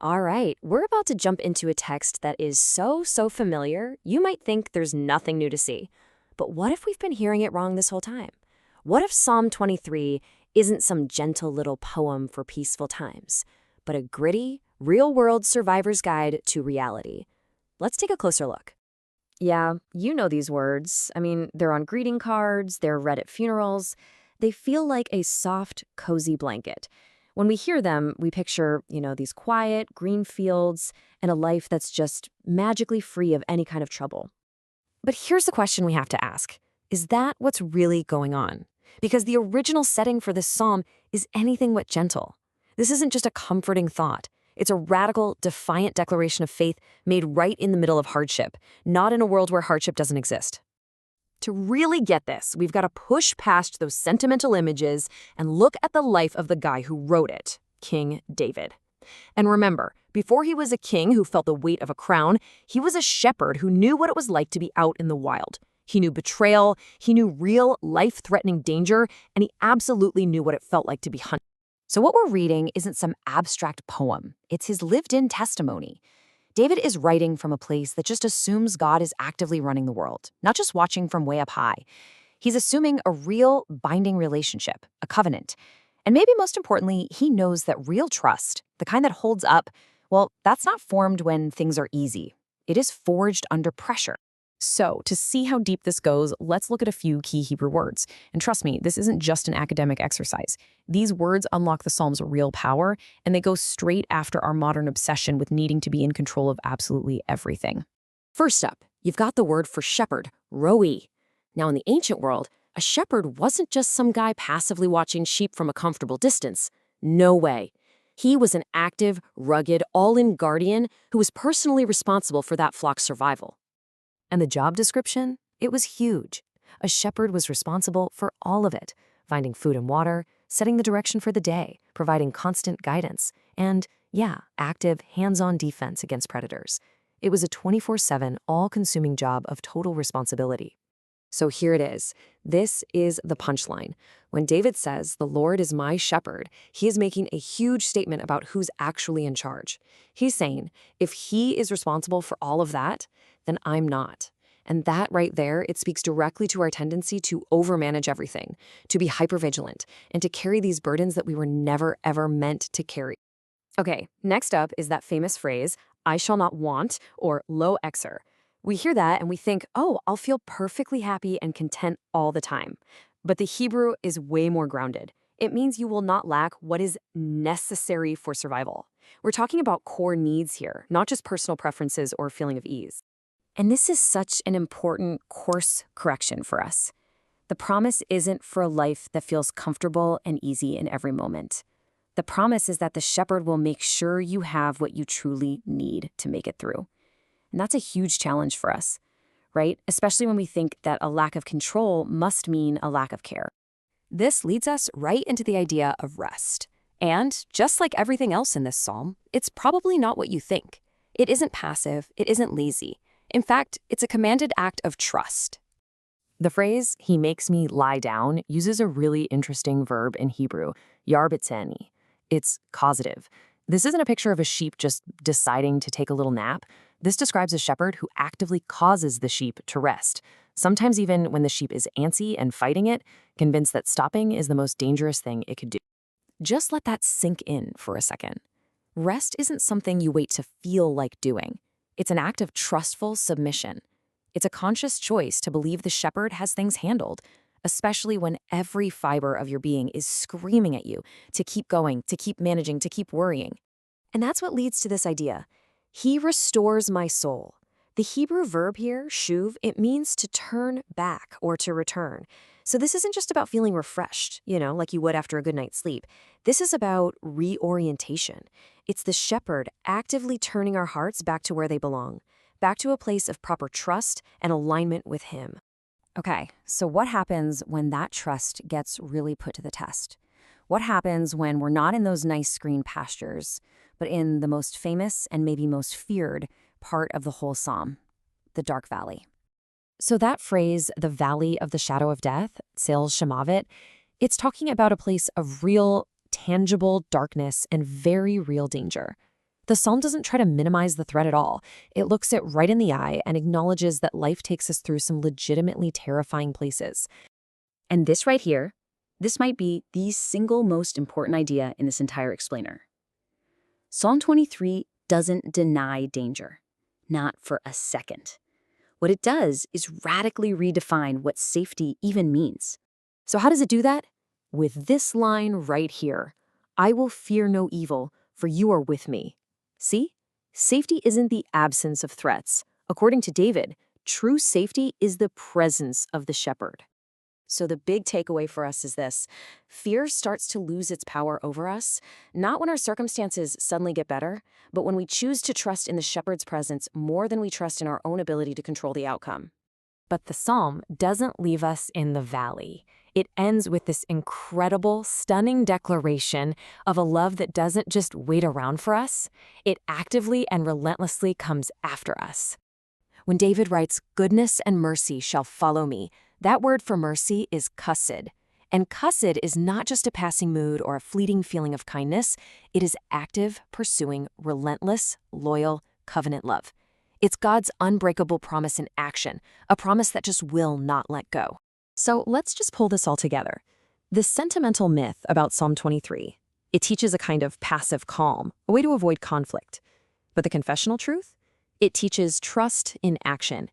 All right, we're about to jump into a text that is so familiar, you might think there's nothing new to see. But what if we've been hearing it wrong this whole time? What if Psalm 23 isn't some gentle little poem for peaceful times, but a gritty, real-world survivor's guide to reality? Let's take a closer look. Yeah, you know these words. I mean, they're on greeting cards, they're read at funerals. They feel like a soft, cozy blanket. When we hear them, we picture, these quiet, green fields and a life that's just magically free of any kind of trouble. But here's the question we have to ask. Is that what's really going on? Because the original setting for this psalm is anything but gentle. This isn't just a comforting thought. It's a radical, defiant declaration of faith made right in the middle of hardship, not in a world where hardship doesn't exist. To really get this, we've got to push past those sentimental images and look at the life of the guy who wrote it, King David. And remember, before he was a king who felt the weight of a crown, he was a shepherd who knew what it was like to be out in the wild. He knew betrayal, he knew real, life-threatening danger, and he absolutely knew what it felt like to be hunted. So what we're reading isn't some abstract poem. It's his lived-in testimony. David is writing from a place that just assumes God is actively running the world, not just watching from way up high. He's assuming a real, binding relationship, a covenant. And maybe most importantly, he knows that real trust, the kind that holds up, well, that's not formed when things are easy. It is forged under pressure. So, to see how deep this goes, let's look at a few key Hebrew words. And trust me, this isn't just an academic exercise. These words unlock the Psalm's real power, and they go straight after our modern obsession with needing to be in control of absolutely everything. First up, you've got the word for shepherd, roi. Now, in the ancient world, a shepherd wasn't just some guy passively watching sheep from a comfortable distance. No way. He was an active, rugged, all-in guardian who was personally responsible for that flock's survival. And the job description? It was huge. A shepherd was responsible for all of it, finding food and water, setting the direction for the day, providing constant guidance, and, active, hands-on defense against predators. It was a 24/7, all-consuming job of total responsibility. So here it is. This is the punchline. When David says, "The Lord is my shepherd," he is making a huge statement about who's actually in charge. He's saying, if he is responsible for all of that, then I'm not. And that right there, it speaks directly to our tendency to overmanage everything, to be hypervigilant, and to carry these burdens that we were never, ever meant to carry. Okay, next up is that famous phrase, "I shall not want," or lo exer. We hear that and we think, oh, I'll feel perfectly happy and content all the time. But the Hebrew is way more grounded. It means you will not lack what is necessary for survival. We're talking about core needs here, not just personal preferences or feeling of ease. And this is such an important course correction for us. The promise isn't for a life that feels comfortable and easy in every moment. The promise is that the shepherd will make sure you have what you truly need to make it through. And that's a huge challenge for us, right? Especially when we think that a lack of control must mean a lack of care. This leads us right into the idea of rest. And just like everything else in this psalm, it's probably not what you think. It isn't passive, it isn't lazy. In fact, it's a commanded act of trust. The phrase, "he makes me lie down," uses a really interesting verb in Hebrew, yarbitzeni. It's causative. This isn't a picture of a sheep just deciding to take a little nap. This describes a shepherd who actively causes the sheep to rest, sometimes even when the sheep is antsy and fighting it, convinced that stopping is the most dangerous thing it could do. Just let that sink in for a second. Rest isn't something you wait to feel like doing. It's an act of trustful submission. It's a conscious choice to believe the shepherd has things handled, especially when every fiber of your being is screaming at you to keep going, to keep managing, to keep worrying. And that's what leads to this idea. He restores my soul. The Hebrew verb here, shuv, it means to turn back or to return. So this isn't just about feeling refreshed, like you would after a good night's sleep. This is about reorientation. It's the shepherd actively turning our hearts back to where they belong, back to a place of proper trust and alignment with him. Okay, so what happens when that trust gets really put to the test? What happens when we're not in those nice green pastures, but in the most famous and maybe most feared part of the whole psalm, the dark valley? So that phrase, the valley of the shadow of death, Tzel Shemavit, it's talking about a place of real, tangible darkness and very real danger. The psalm doesn't try to minimize the threat at all. It looks it right in the eye and acknowledges that life takes us through some legitimately terrifying places. And this right here, this might be the single most important idea in this entire explainer. Psalm 23 doesn't deny danger, not for a second. What it does is radically redefine what safety even means. So how does it do that? With this line right here, I will fear no evil, for you are with me. See? Safety isn't the absence of threats. According to David, true safety is the presence of the shepherd. So the big takeaway for us is this: fear starts to lose its power over us, not when our circumstances suddenly get better, but when we choose to trust in the shepherd's presence more than we trust in our own ability to control the outcome. But the psalm doesn't leave us in the valley. It ends with this incredible, stunning declaration of a love that doesn't just wait around for us, it actively and relentlessly comes after us. When David writes, "Goodness and mercy shall follow me," that word for mercy is chesed. And chesed is not just a passing mood or a fleeting feeling of kindness, it is active, pursuing, relentless, loyal, covenant love. It's God's unbreakable promise in action, a promise that just will not let go. So let's just pull this all together. This sentimental myth about Psalm 23, it teaches a kind of passive calm, a way to avoid conflict. But the confessional truth? It teaches trust in action.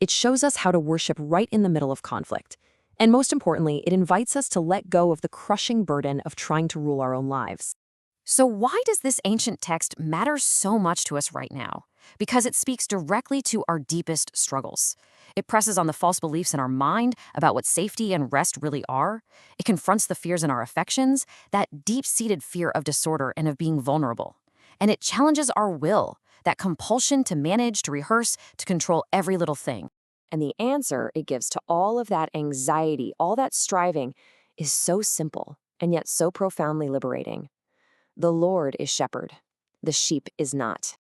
It shows us how to worship right in the middle of conflict. And most importantly, it invites us to let go of the crushing burden of trying to rule our own lives. So why does this ancient text matter so much to us right now? Because it speaks directly to our deepest struggles. It presses on the false beliefs in our mind about what safety and rest really are. It confronts the fears in our affections, that deep-seated fear of disorder and of being vulnerable. And it challenges our will, that compulsion to manage, to rehearse, to control every little thing. And the answer it gives to all of that anxiety, all that striving, is so simple and yet so profoundly liberating. The Lord is shepherd. The sheep is not.